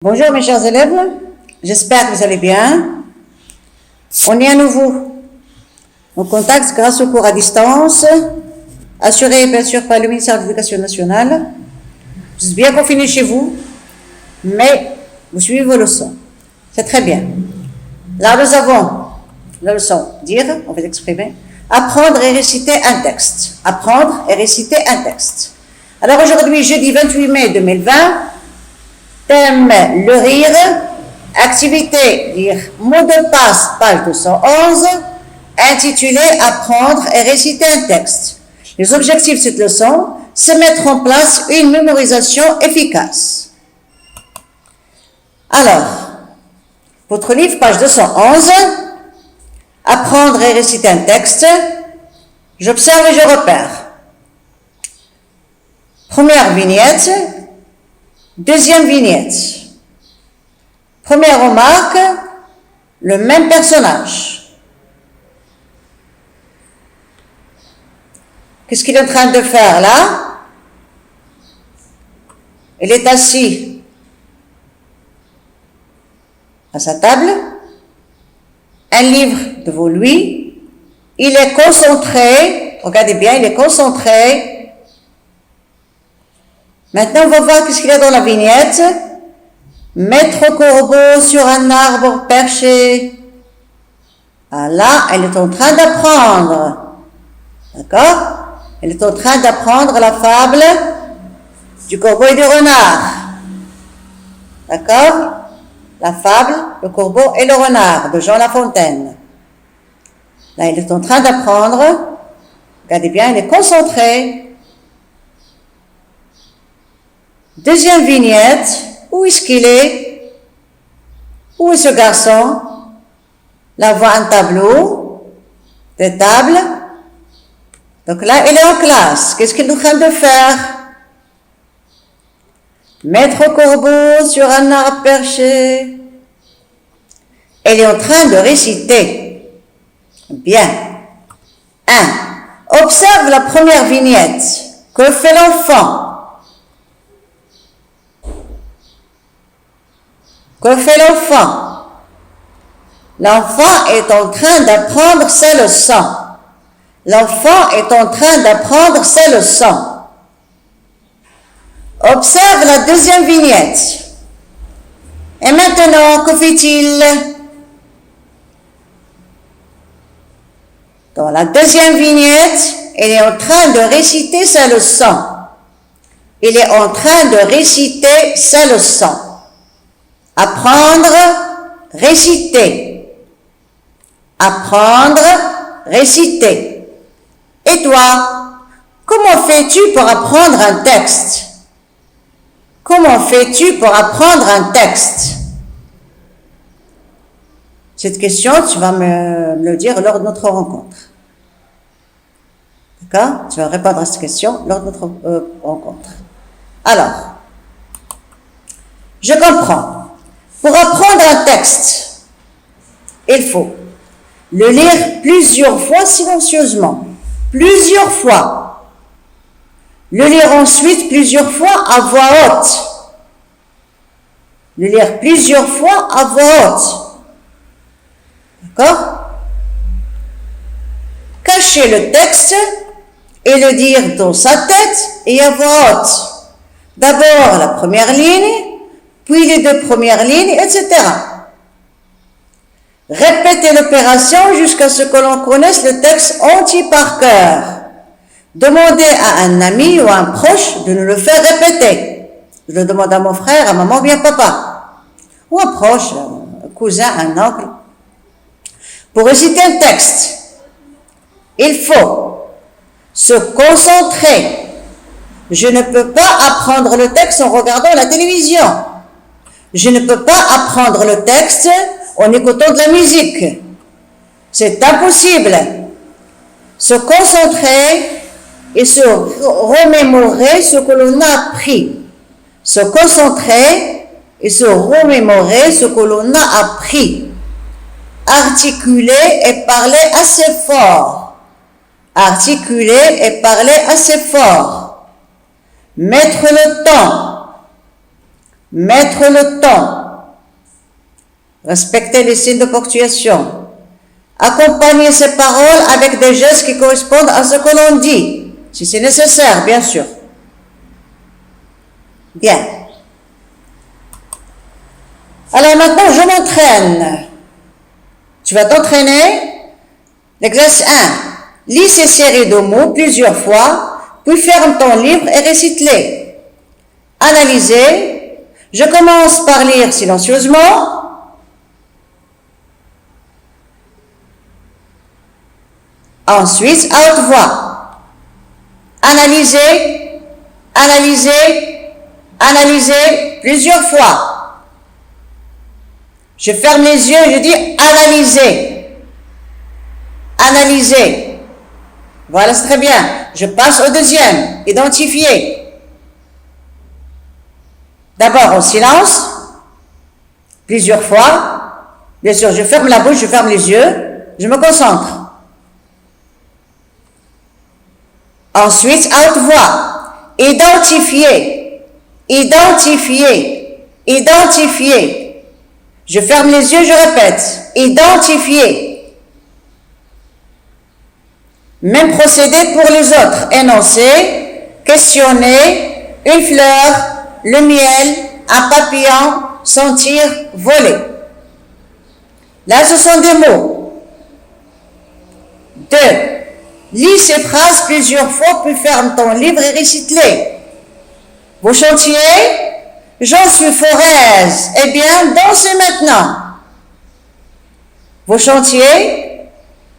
Bonjour mes chers élèves, j'espère que vous allez bien. On est à nouveau en contact grâce au cours à distance, assuré bien sûr par le ministère de l'Éducation nationale. Vous êtes bien confinés chez vous, mais vous suivez vos leçons. C'est très bien. Là nous avons la leçon dire, on va exprimer, apprendre et réciter un texte. Apprendre et réciter un texte. Alors aujourd'hui, jeudi 28 mai 2020, thème le rire, activité lire mot de passe, page 211, intitulé apprendre et réciter un texte. Les objectifs de cette leçon, c'est mettre en place une mémorisation efficace. Alors, votre livre, page 211, apprendre et réciter un texte, j'observe et je repère. Première vignette. Deuxième vignette. Première remarque, le même personnage. Qu'est-ce qu'il est en train de faire là? Il est assis à sa table, un livre devant lui, il est concentré, regardez bien, il est concentré. Maintenant, on va voir qu'est-ce qu'il y a dans la vignette. Maître corbeau sur un arbre perché. Ah là, elle est en train d'apprendre. D'accord? Elle est en train d'apprendre la fable du corbeau et du renard. D'accord? La fable, le corbeau et le renard de Jean La Fontaine. Là, elle est en train d'apprendre. Regardez bien, elle est concentrée. Deuxième vignette, où est-ce qu'il est? Où est ce garçon? Là, on voit un tableau, des tables. Donc là, il est en classe. Qu'est-ce qu'il est en train de faire? Maître corbeau sur un arbre perché. Elle est en train de réciter. Bien. 1. Observe la première vignette. Que fait l'enfant? Que fait l'enfant? L'enfant est en train d'apprendre ses leçons. L'enfant est en train d'apprendre ses leçons. Observe la deuxième vignette. Et maintenant, que fait-il? Dans la deuxième vignette, il est en train de réciter sa leçon. Il est en train de réciter sa leçon. Apprendre, réciter. Apprendre, réciter. Et toi, comment fais-tu pour apprendre un texte? Comment fais-tu pour apprendre un texte? Cette question, tu vas me le dire lors de notre rencontre. D'accord? Tu vas répondre à cette question lors de notre rencontre. Alors, je comprends. Pour apprendre un texte, il faut le lire plusieurs fois silencieusement, plusieurs fois. Le lire ensuite plusieurs fois à voix haute. Le lire plusieurs fois à voix haute. D'accord? Cacher le texte et le dire dans sa tête et à voix haute. D'abord la première ligne, puis les deux premières lignes, etc. Répétez l'opération jusqu'à ce que l'on connaisse le texte entier par cœur. Demandez à un ami ou à un proche de nous le faire répéter. Je le demande à mon frère, à maman ou bien papa. Ou un proche, un cousin, un oncle. Pour réciter un texte, il faut se concentrer. Je ne peux pas apprendre le texte en regardant la télévision. Je ne peux pas apprendre le texte en écoutant de la musique. C'est impossible. Se concentrer et se remémorer ce que l'on a appris. Se concentrer et se remémorer ce que l'on a appris. Articuler et parler assez fort. Articuler et parler assez fort. Mettre le temps. mettre le ton, respecter les signes de ponctuation, accompagner ses paroles avec des gestes qui correspondent à ce que l'on dit, si c'est nécessaire, bien sûr. Bien. Alors maintenant, je m'entraîne. Tu vas t'entraîner. L'exercice 1. Lis ces séries de mots plusieurs fois, puis ferme ton livre et récite-les. Analysez. Je commence par lire silencieusement. Ensuite, à haute voix. Analysez, analysez, analysez plusieurs fois. Je ferme les yeux et je dis analysez. Analysez. Voilà, c'est très bien. Je passe au deuxième. Identifier. D'abord au silence. Plusieurs fois. Bien sûr, je ferme la bouche, je ferme les yeux. Je me concentre. Ensuite, à haute voix. Identifier. Identifier. Identifier. Je ferme les yeux, je répète. Identifier. Même procédé pour les autres. Énoncer, questionner, une fleur, le miel, un papillon, sentir, voler. Là, ce sont des mots. 2. Lis ces phrases plusieurs fois, puis ferme ton livre et récite-les. Vos chantiers, j'en suis foraise. Eh bien, dansez maintenant. Vos chantiers,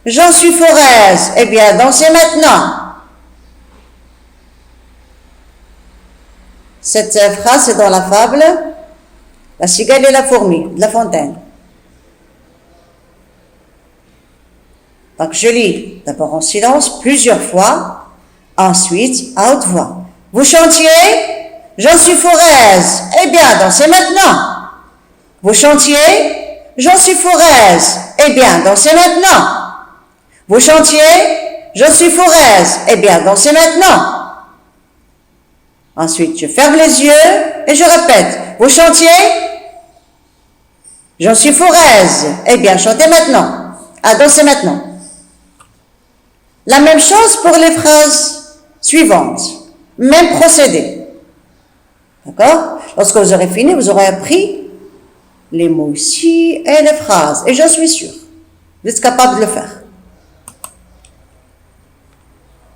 j'en suis foraise. Eh bien, dansez maintenant. Cette phrase est dans la fable La cigale et la fourmi de La Fontaine. Donc, je lis d'abord en silence plusieurs fois, ensuite à haute voix. Vous chantiez, j'en suis foraise. Eh bien, dansez maintenant. Vous chantiez, j'en suis foraise. Eh bien, dansez maintenant. Vous chantiez, j'en suis foraise. Eh bien, dansez maintenant. Ensuite, je ferme les yeux et je répète. Vous chantiez, j'en suis foraise. Eh bien, chantez maintenant. Ah, dansez maintenant. La même chose pour les phrases suivantes. Même procédé. D'accord? Lorsque vous aurez fini, vous aurez appris les mots ici et les phrases. Et j'en suis sûre. Vous êtes capable de le faire.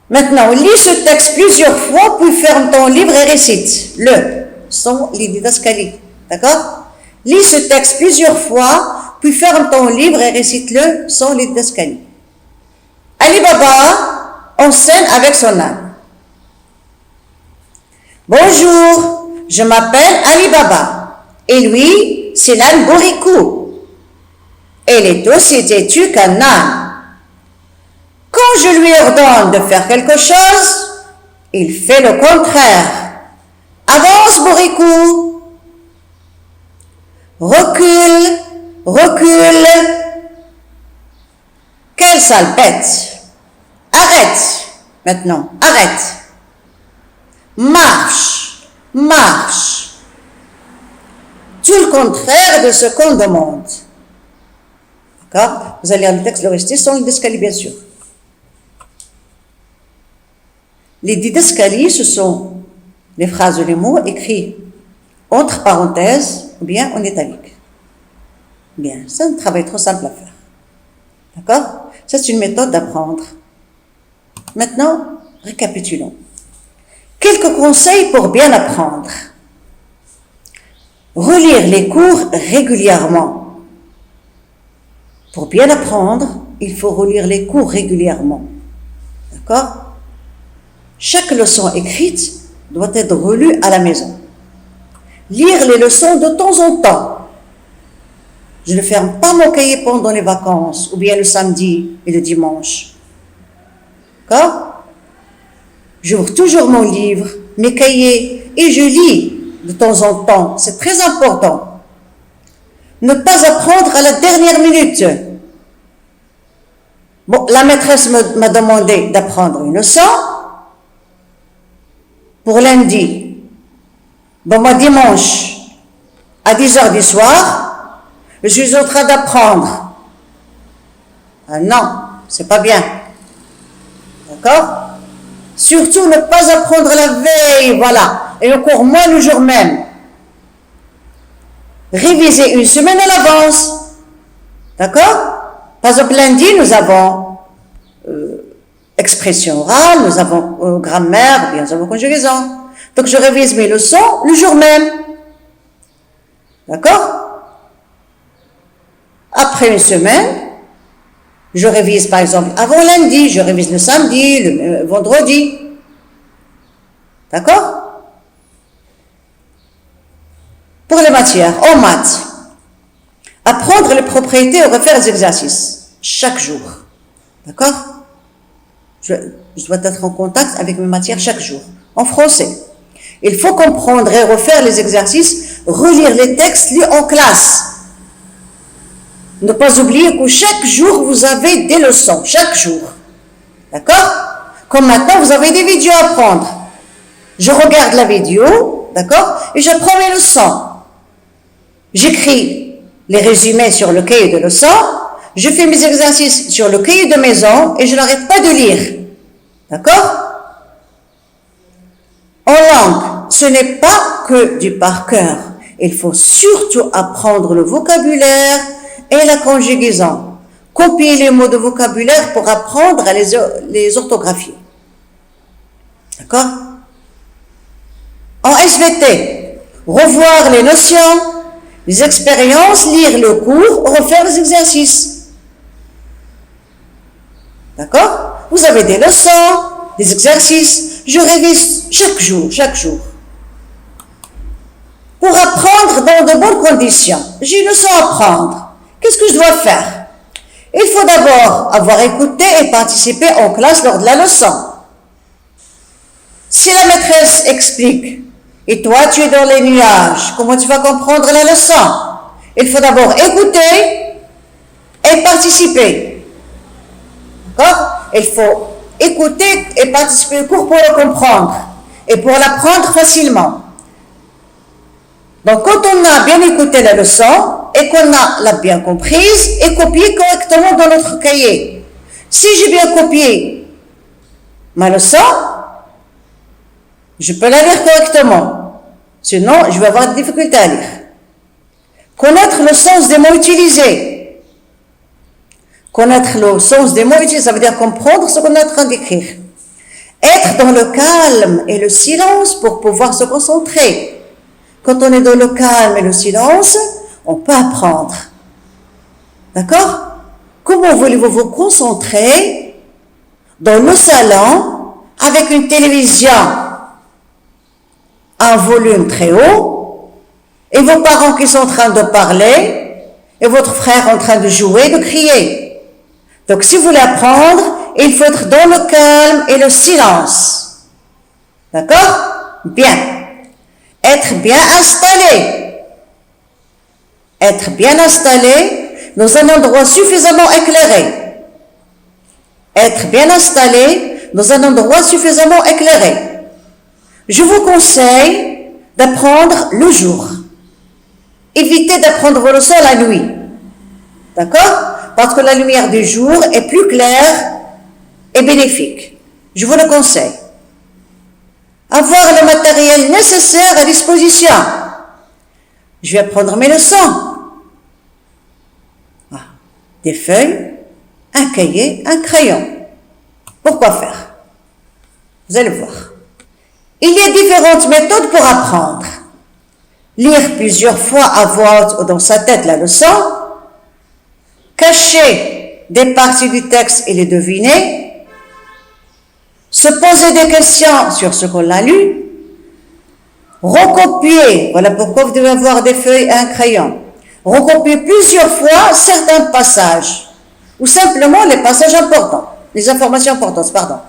Maintenant, lis ce texte plusieurs fois, puis ferme ton livre et récite-le. Sans les didascalies. D'accord? Lis ce texte plusieurs fois, puis ferme ton livre et récite-le sans les didascalies. Ali Baba en scène avec son âne. Bonjour, je m'appelle Ali Baba. Et lui, c'est l'âne Bourricou. Elle est aussi têtue qu'un âne. Quand je lui ordonne de faire quelque chose, il fait le contraire. Avance, Bourricou. Recule, recule. Quelle sale bête. Arrête, maintenant, arrête. Marche, marche. Tout le contraire de ce qu'on demande. D'accord? Vous allez lire le texte, le rester sans le didascalie, bien sûr. Les didascalies, ce sont les phrases ou les mots écrits entre parenthèses ou bien en italique. Bien, c'est un travail trop simple à faire. D'accord? Ça, c'est une méthode d'apprendre. Maintenant, récapitulons. Quelques conseils pour bien apprendre. Relire les cours régulièrement. Pour bien apprendre, il faut relire les cours régulièrement. D'accord? Chaque leçon écrite doit être relue à la maison. Lire les leçons de temps en temps. Je ne ferme pas mon cahier pendant les vacances, ou bien le samedi et le dimanche. D'accord? J'ouvre toujours mon livre, mes cahiers, et je lis de temps en temps. C'est très important. Ne pas apprendre à la dernière minute. Bon, la maîtresse m'a demandé d'apprendre une leçon pour lundi. Bon, moi, dimanche, à 10 heures du soir, je suis en train d'apprendre. Ah non, c'est pas bien. D'accord? Surtout ne pas apprendre la veille, voilà, et encore moins le jour même. Réviser une semaine à l'avance. D'accord? Par exemple, lundi, nous avons expression orale, nous avons grammaire, bien nous avons conjugaison. Donc, je révise mes leçons le jour même. D'accord? Après une semaine, je révise par exemple avant lundi, je révise le samedi, le vendredi. D'accord? Pour les matières, en maths, apprendre les propriétés et refaire les exercices chaque jour. D'accord? Je dois être en contact avec mes matières chaque jour. En français, il faut comprendre et refaire les exercices, relire les textes lus en classe. Ne pas oublier que chaque jour, vous avez des leçons, chaque jour. D'accord? Comme maintenant, vous avez des vidéos à prendre. Je regarde la vidéo, d'accord? Et j'apprends mes leçons. J'écris les résumés sur le cahier de leçons. Je fais mes exercices sur le cahier de maison et je n'arrête pas de lire. D'accord? En langue, ce n'est pas que du par cœur. Il faut surtout apprendre le vocabulaire et la conjugaison. Copier les mots de vocabulaire pour apprendre à les orthographier. D'accord? En SVT, revoir les notions, les expériences, lire le cours, refaire les exercices. D'accord? Vous avez des leçons, des exercices. Je révise chaque jour. Pour apprendre dans de bonnes conditions, j'ai une leçon à prendre. Qu'est-ce que je dois faire? Il faut d'abord avoir écouté et participé en classe lors de la leçon. Si la maîtresse explique, et toi tu es dans les nuages, comment tu vas comprendre la leçon? Il faut d'abord écouter et participer. D'accord? Il faut écouter et participer au cours pour le comprendre et pour l'apprendre facilement. Donc, quand on a bien écouté la leçon et qu'on l'a bien comprise et copié correctement dans notre cahier. Si j'ai bien copié ma leçon, je peux la lire correctement. Sinon, je vais avoir des difficultés à lire. Connaître le sens des mots utilisés. Connaître le sens des mots utilisés, ça veut dire comprendre ce qu'on est en train d'écrire. Être dans le calme et le silence pour pouvoir se concentrer. Quand on est dans le calme et le silence, on peut apprendre. D'accord? Comment voulez-vous vous concentrer dans le salon avec une télévision à un volume très haut et vos parents qui sont en train de parler et votre frère en train de jouer, de crier? Donc, si vous voulez apprendre, il faut être dans le calme et le silence. D'accord? Bien. Être bien installé. Être bien installé dans un endroit suffisamment éclairé. Être bien installé dans un endroit suffisamment éclairé. Je vous conseille d'apprendre le jour. Évitez d'apprendre vos leçons la nuit. D'accord? Parce que la lumière du jour est plus claire et bénéfique. Je vous le conseille. Avoir le matériel nécessaire à disposition. Je vais prendre mes leçons. Des feuilles, un cahier, un crayon. Pourquoi faire? Vous allez voir. Il y a différentes méthodes pour apprendre. Lire plusieurs fois à voix haute ou dans sa tête la leçon. Cacher des parties du texte et les deviner. Se poser des questions sur ce qu'on a lu. Recopier. Voilà pourquoi vous devez avoir des feuilles et un crayon. Recopier plusieurs fois certains passages. Ou simplement les passages importants. Les informations importantes, pardon.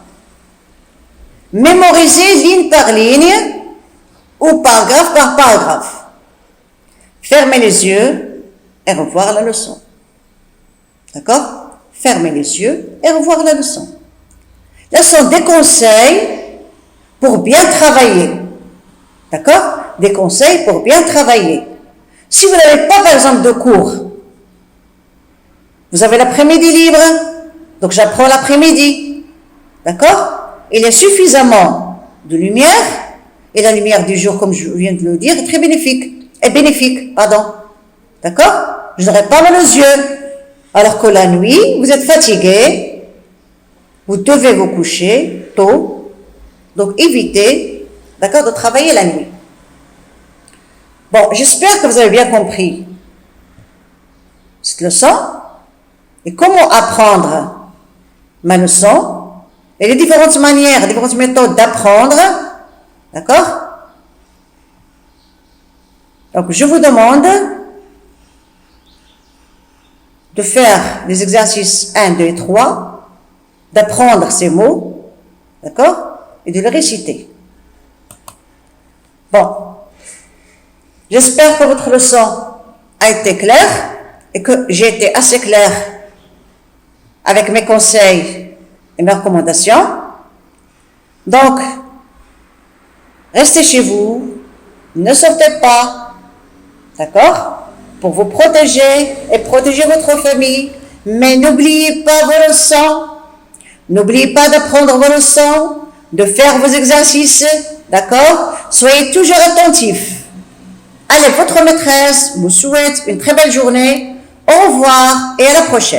Mémoriser ligne par ligne ou paragraphe par paragraphe. Fermez les yeux et revoir la leçon. D'accord? Fermez les yeux et revoir la leçon. Là sont des conseils pour bien travailler. D'accord? Des conseils pour bien travailler. Si vous n'avez pas, par exemple, de cours, vous avez l'après-midi libre, donc j'apprends l'après-midi. D'accord? Il y a suffisamment de lumière, et la lumière du jour, comme je viens de le dire, est très bénéfique. D'accord? Je n'aurai pas mal aux yeux. Alors que la nuit, vous êtes fatigué, vous devez vous coucher tôt, donc évitez, d'accord, de travailler la nuit. Bon, j'espère que vous avez bien compris cette leçon et comment apprendre ma leçon et les différentes manières, les différentes méthodes d'apprendre, d'accord? Donc, je vous demande de faire les exercices 1, 2 et 3, d'apprendre ces mots, d'accord? Et de les réciter. Bon. J'espère que votre leçon a été claire et que j'ai été assez claire avec mes conseils et mes recommandations. Donc, restez chez vous, ne sortez pas, d'accord, pour vous protéger et protéger votre famille. Mais n'oubliez pas vos leçons, n'oubliez pas d'apprendre vos leçons, de faire vos exercices, d'accord? Soyez toujours attentifs. Allez, votre maîtresse vous souhaite une très belle journée. Au revoir et à la prochaine.